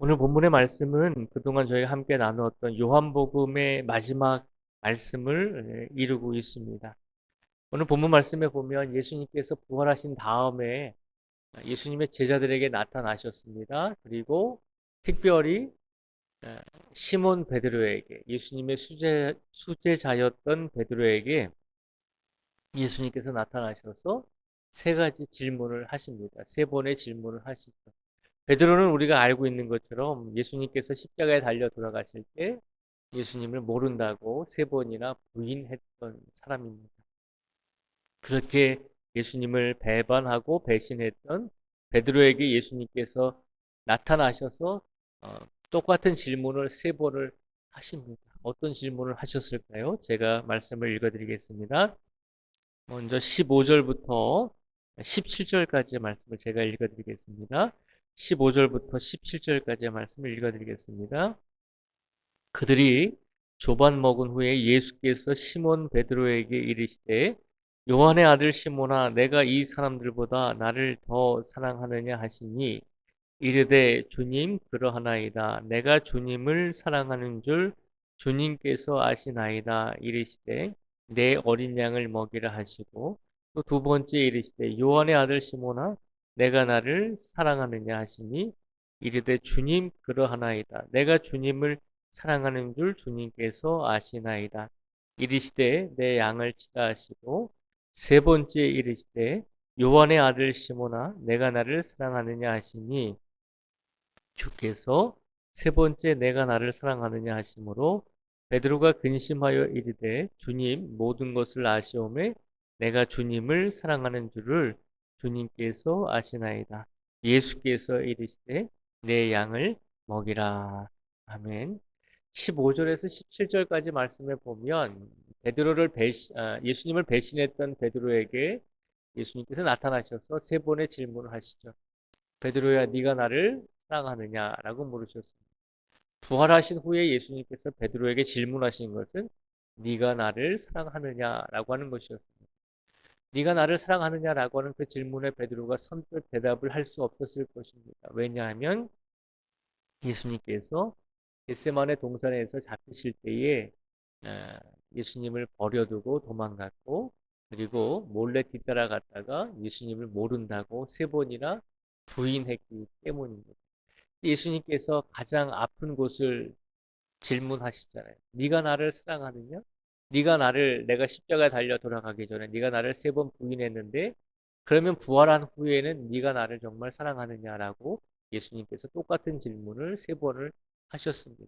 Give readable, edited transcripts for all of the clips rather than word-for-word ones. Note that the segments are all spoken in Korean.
오늘 본문의 말씀은 그동안 저희가 함께 나누었던 요한복음의 마지막 말씀을 이루고 있습니다. 오늘 본문 말씀에 보면 예수님께서 부활하신 다음에 예수님의 제자들에게 나타나셨습니다. 그리고 특별히 시몬 베드로에게, 예수님의 수제자였던 베드로에게 예수님께서 나타나셔서 세 가지 질문을 하십니다. 세 번의 질문을 하시죠. 베드로는 우리가 알고 있는 것처럼 예수님께서 십자가에 달려 돌아가실 때 예수님을 모른다고 세 번이나 부인했던 사람입니다. 그렇게 예수님을 배반하고 배신했던 베드로에게 예수님께서 나타나셔서 어, 똑같은 질문을 세 번을 하십니다. 어떤 질문을 하셨을까요? 제가 말씀을 읽어드리겠습니다. 먼저 15절부터 17절까지의 말씀을 제가 읽어드리겠습니다. 15절부터 17절까지의 말씀을 읽어드리겠습니다. 그들이 조반 먹은 후에 예수께서 시몬 베드로에게 이르시되 요한의 아들 시몬아 내가 이 사람들보다 나를 더 사랑하느냐 하시니 이르되 주님 그러하나이다. 내가 주님을 사랑하는 줄 주님께서 아시나이다. 이르시되 내 어린 양을 먹이라 하시고 또 두 번째 이르시되 요한의 아들 시몬아 내가 나를 사랑하느냐 하시니 이르되 주님 그러하나이다. 내가 주님을 사랑하는 줄 주님께서 아시나이다. 이르시되 내 양을 치라 하시고 세 번째 이르시되 요한의 아들 시몬아 내가 나를 사랑하느냐 하시니 주께서 세 번째 내가 나를 사랑하느냐 하심으로 베드로가 근심하여 이르되 주님 모든 것을 아시오매 내가 주님을 사랑하는 줄을 주님께서 아시나이다. 예수께서 이르시되 내 양을 먹이라. 아멘. 15절에서 17절까지 말씀을 보면 예수님을 배신했던 베드로에게 예수님께서 나타나셔서 세 번의 질문을 하시죠. 베드로야 네가 나를 사랑하느냐라고 물으셨습니다. 부활하신 후에 예수님께서 베드로에게 질문하신 것은 네가 나를 사랑하느냐라고 하는 것이었습니다. 네가 나를 사랑하느냐라고 하는 그 질문에 베드로가 선뜻 대답을 할 수 없었을 것입니다. 왜냐하면 예수님께서 겟세마네 동산에서 잡히실 때에 예수님을 버려두고 도망갔고 그리고 몰래 뒤따라갔다가 예수님을 모른다고 세 번이나 부인했기 때문입니다. 예수님께서 가장 아픈 곳을 질문하시잖아요. 네가 나를 사랑하느냐? 네가 나를 내가 십자가에 달려 돌아가기 전에 네가 나를 세 번 부인했는데 그러면 부활한 후에는 네가 나를 정말 사랑하느냐라고 예수님께서 똑같은 질문을 세 번을 하셨습니다.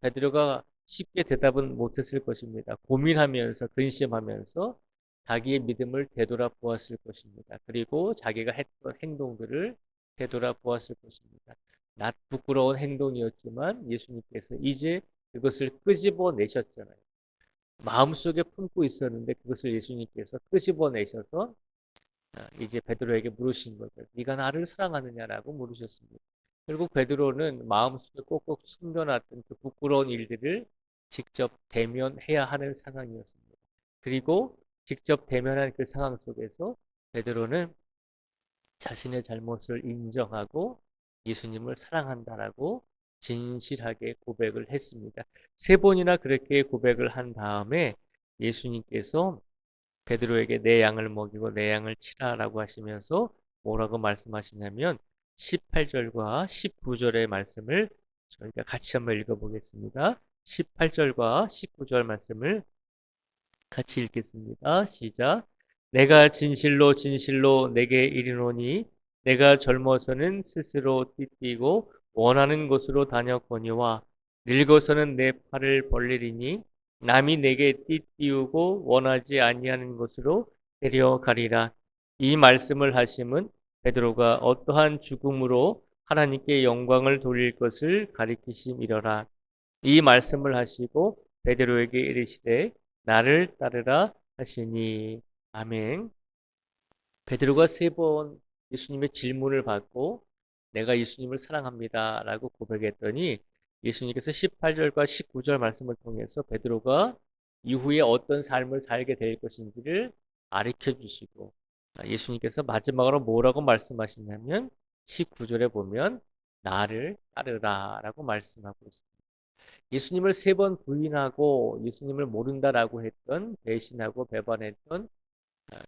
베드로가 쉽게 대답은 못했을 것입니다. 고민하면서 근심하면서 자기의 믿음을 되돌아보았을 것입니다. 그리고 자기가 했던 행동들을 되돌아보았을 것입니다. 낯 부끄러운 행동이었지만 예수님께서 이제 그것을 끄집어내셨잖아요. 마음속에 품고 있었는데 그것을 예수님께서 끄집어내셔서 이제 베드로에게 물으신 거죠. 네가 나를 사랑하느냐라고 물으셨습니다. 결국 베드로는 마음속에 꼭꼭 숨겨놨던 그 부끄러운 일들을 직접 대면해야 하는 상황이었습니다. 그리고 직접 대면한 그 상황 속에서 베드로는 자신의 잘못을 인정하고 예수님을 사랑한다라고 진실하게 고백을 했습니다. 세 번이나 그렇게 고백을 한 다음에 예수님께서 베드로에게 내 양을 먹이고 내 양을 치라라고 하시면서 뭐라고 말씀하시냐면 18절과 19절의 말씀을 저희가 같이 한번 읽어보겠습니다. 18절과 19절 말씀을 같이 읽겠습니다. 시작. 내가 진실로 진실로 내게 이르노니 내가 젊어서는 스스로 띠띠고 원하는 곳으로 다녔거니와 늙어서는 내 팔을 벌리리니 남이 내게 띠띠우고 원하지 아니하는 곳으로 데려가리라. 이 말씀을 하심은 베드로가 어떠한 죽음으로 하나님께 영광을 돌릴 것을 가리키심이러라. 이 말씀을 하시고 베드로에게 이르시되 나를 따르라 하시니 아멘. 베드로가 세 번 예수님의 질문을 받고 내가 예수님을 사랑합니다라고 고백했더니 예수님께서 18절과 19절 말씀을 통해서 베드로가 이후에 어떤 삶을 살게 될 것인지를 가르쳐 주시고 예수님께서 마지막으로 뭐라고 말씀하시냐면 19절에 보면 나를 따르라라고 말씀하고 있습니다. 예수님을 세 번 부인하고 예수님을 모른다라고 했던 배신하고 배반했던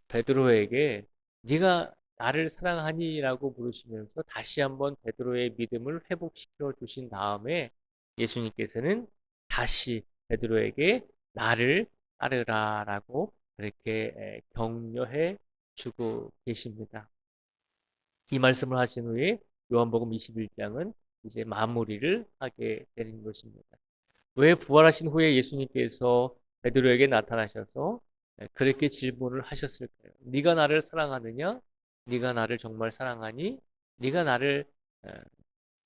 베드로에게 네가 나를 사랑하니라고 물으시면서 다시 한번 베드로의 믿음을 회복시켜 주신 다음에 예수님께서는 다시 베드로에게 나를 따르라라고 그렇게 격려해 주고 계십니다. 이 말씀을 하신 후에 요한복음 21장은 이제 마무리를 하게 되는 것입니다. 왜 부활하신 후에 예수님께서 베드로에게 나타나셔서 그렇게 질문을 하셨을까요? 네가 나를 사랑하느냐? 네가 나를 정말 사랑하니? 네가 나를 어,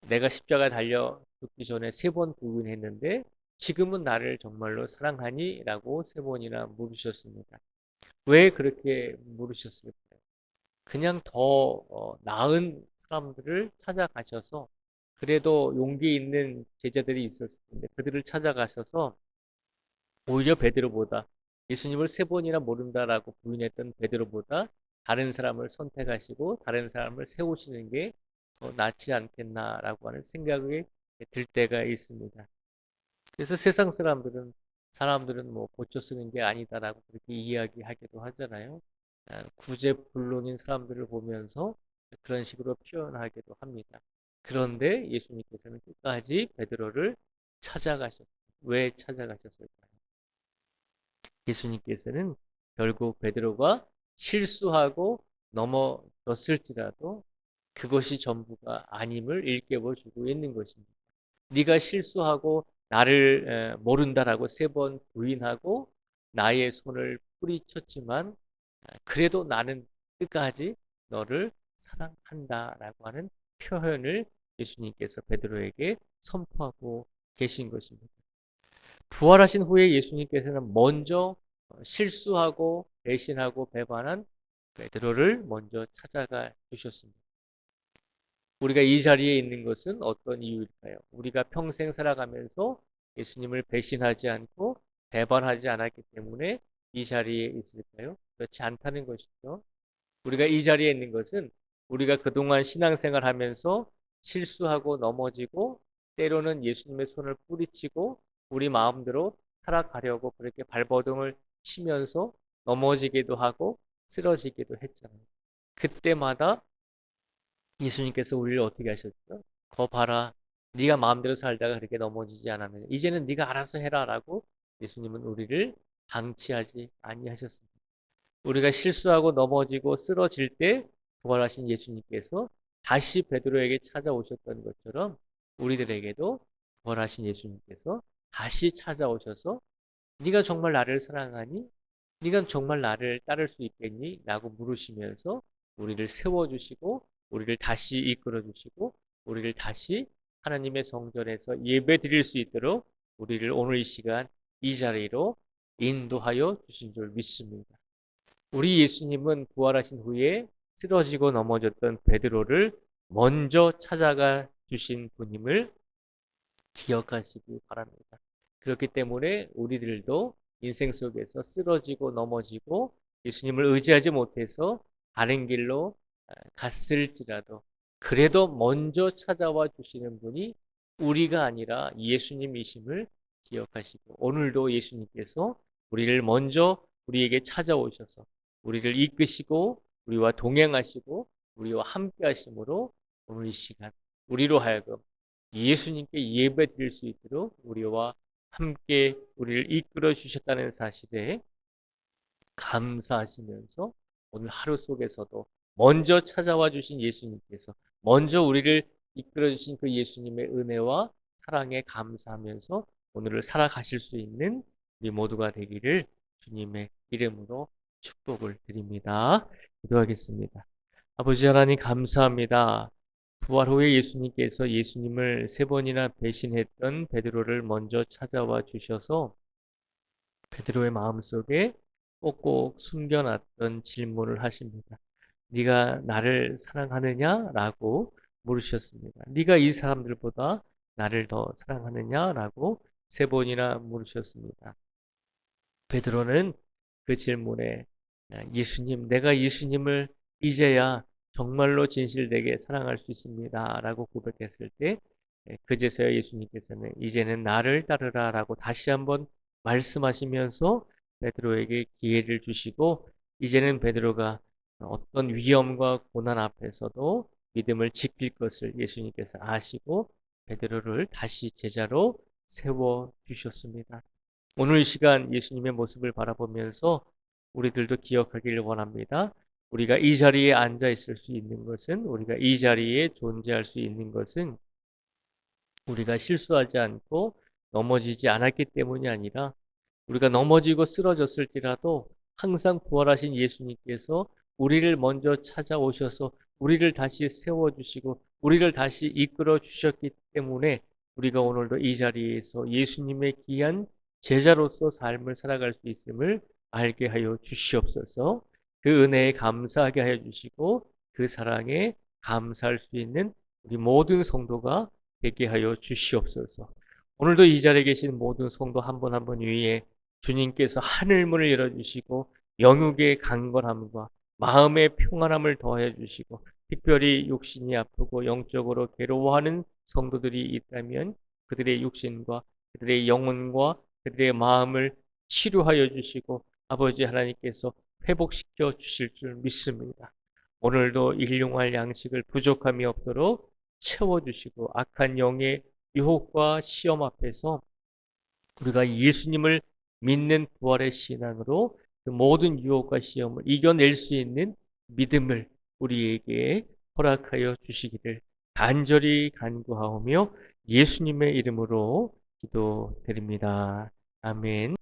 내가 십자가에 달려 죽기 전에 세 번 부인했는데 지금은 나를 정말로 사랑하니? 라고 세 번이나 물으셨습니다. 왜 그렇게 물으셨을까요? 그냥 더 나은 사람들을 찾아가셔서 그래도 용기 있는 제자들이 있었을 텐데 그들을 찾아가셔서 오히려 베드로보다 예수님을 세 번이나 모른다라고 부인했던 베드로보다 다른 사람을 선택하시고 다른 사람을 세우시는 게 더 낫지 않겠나라고 하는 생각이 들 때가 있습니다. 그래서 세상 사람들은 뭐 고쳐 쓰는 게 아니다라고 그렇게 이야기하기도 하잖아요. 구제불능인 사람들을 보면서 그런 식으로 표현하기도 합니다. 그런데 예수님께서는 끝까지 베드로를 찾아가셨어요. 왜 찾아가셨을까요? 예수님께서는 결국 베드로가 실수하고 넘어졌을지라도 그것이 전부가 아님을 일깨워 주고 있는 것입니다. 네가 실수하고 나를 모른다라고 세 번 부인하고 나의 손을 뿌리쳤지만 그래도 나는 끝까지 너를 사랑한다라고 하는 표현을 예수님께서 베드로에게 선포하고 계신 것입니다. 부활하신 후에 예수님께서는 먼저 실수하고 배신하고 배반한 베드로를 먼저 찾아가 주셨습니다. 우리가 이 자리에 있는 것은 어떤 이유일까요? 우리가 평생 살아가면서 예수님을 배신하지 않고 배반하지 않았기 때문에 이 자리에 있을까요? 그렇지 않다는 것이죠. 우리가 이 자리에 있는 것은 우리가 그동안 신앙생활 하면서 실수하고 넘어지고 때로는 예수님의 손을 뿌리치고 우리 마음대로 살아가려고 그렇게 발버둥을 치면서 넘어지기도 하고 쓰러지기도 했잖아요. 그때마다 예수님께서 우리를 어떻게 하셨죠? 거 봐라. 네가 마음대로 살다가 그렇게 넘어지지 않았느냐. 이제는 네가 알아서 해라라고 예수님은 우리를 방치하지 아니하셨습니다. 우리가 실수하고 넘어지고 쓰러질 때 부활하신 예수님께서 다시 베드로에게 찾아오셨던 것처럼 우리들에게도 부활하신 예수님께서 다시 찾아오셔서 네가 정말 나를 사랑하니? 네가 정말 나를 따를 수 있겠니? 라고 물으시면서 우리를 세워주시고 우리를 다시 이끌어주시고 우리를 다시 하나님의 성전에서 예배 드릴 수 있도록 우리를 오늘 이 시간 이 자리로 인도하여 주신 줄 믿습니다. 우리 예수님은 부활하신 후에 쓰러지고 넘어졌던 베드로를 먼저 찾아가 주신 분임을 기억하시기 바랍니다. 그렇기 때문에 우리들도 인생 속에서 쓰러지고 넘어지고 예수님을 의지하지 못해서 다른 길로 갔을지라도 그래도 먼저 찾아와 주시는 분이 우리가 아니라 예수님이심을 기억하시고 오늘도 예수님께서 우리를 먼저 우리에게 찾아오셔서 우리를 이끄시고 우리와 동행하시고 우리와 함께 하심으로 오늘 이 시간 우리로 하여금 예수님께 예배 드릴 수 있도록 우리와 함께 우리를 이끌어 주셨다는 사실에 감사하시면서 오늘 하루 속에서도 먼저 찾아와 주신 예수님께서 먼저 우리를 이끌어 주신 그 예수님의 은혜와 사랑에 감사하면서 오늘을 살아가실 수 있는 우리 모두가 되기를 주님의 이름으로 축복을 드립니다. 기도하겠습니다. 아버지 하나님 감사합니다. 부활 후에 예수님께서 예수님을 세 번이나 배신했던 베드로를 먼저 찾아와 주셔서 베드로의 마음속에 꼭꼭 숨겨놨던 질문을 하십니다. 네가 나를 사랑하느냐라고 물으셨습니다. 네가 이 사람들보다 나를 더 사랑하느냐라고 세 번이나 물으셨습니다. 베드로는 그 질문에 예수님, 내가 예수님을 이제야 정말로 진실되게 사랑할 수 있습니다. 라고 고백했을 때 그제서야 예수님께서는 이제는 나를 따르라 라고 다시 한번 말씀하시면서 베드로에게 기회를 주시고 이제는 베드로가 어떤 위험과 고난 앞에서도 믿음을 지킬 것을 예수님께서 아시고 베드로를 다시 제자로 세워 주셨습니다. 오늘 이 시간 예수님의 모습을 바라보면서 우리들도 기억하기를 원합니다. 우리가 이 자리에 앉아 있을 수 있는 것은, 우리가 이 자리에 존재할 수 있는 것은 우리가 실수하지 않고 넘어지지 않았기 때문이 아니라 우리가 넘어지고 쓰러졌을지라도 항상 부활하신 예수님께서 우리를 먼저 찾아오셔서 우리를 다시 세워주시고 우리를 다시 이끌어 주셨기 때문에 우리가 오늘도 이 자리에서 예수님의 귀한 제자로서 삶을 살아갈 수 있음을 알게 하여 주시옵소서. 그 은혜에 감사하게 하여 주시고 그 사랑에 감사할 수 있는 우리 모든 성도가 되게 하여 주시옵소서. 오늘도 이 자리에 계신 모든 성도 한 분 한 분 위에 주님께서 하늘문을 열어주시고 영육의 강건함과 마음의 평안함을 더해 주시고 특별히 육신이 아프고 영적으로 괴로워하는 성도들이 있다면 그들의 육신과 그들의 영혼과 그들의 마음을 치료하여 주시고 아버지 하나님께서 회복시켜 주실 줄 믿습니다. 오늘도 일용할 양식을 부족함이 없도록 채워주시고 악한 영의 유혹과 시험 앞에서 우리가 예수님을 믿는 부활의 신앙으로 그 모든 유혹과 시험을 이겨낼 수 있는 믿음을 우리에게 허락하여 주시기를 간절히 간구하오며 예수님의 이름으로 기도드립니다. 아멘.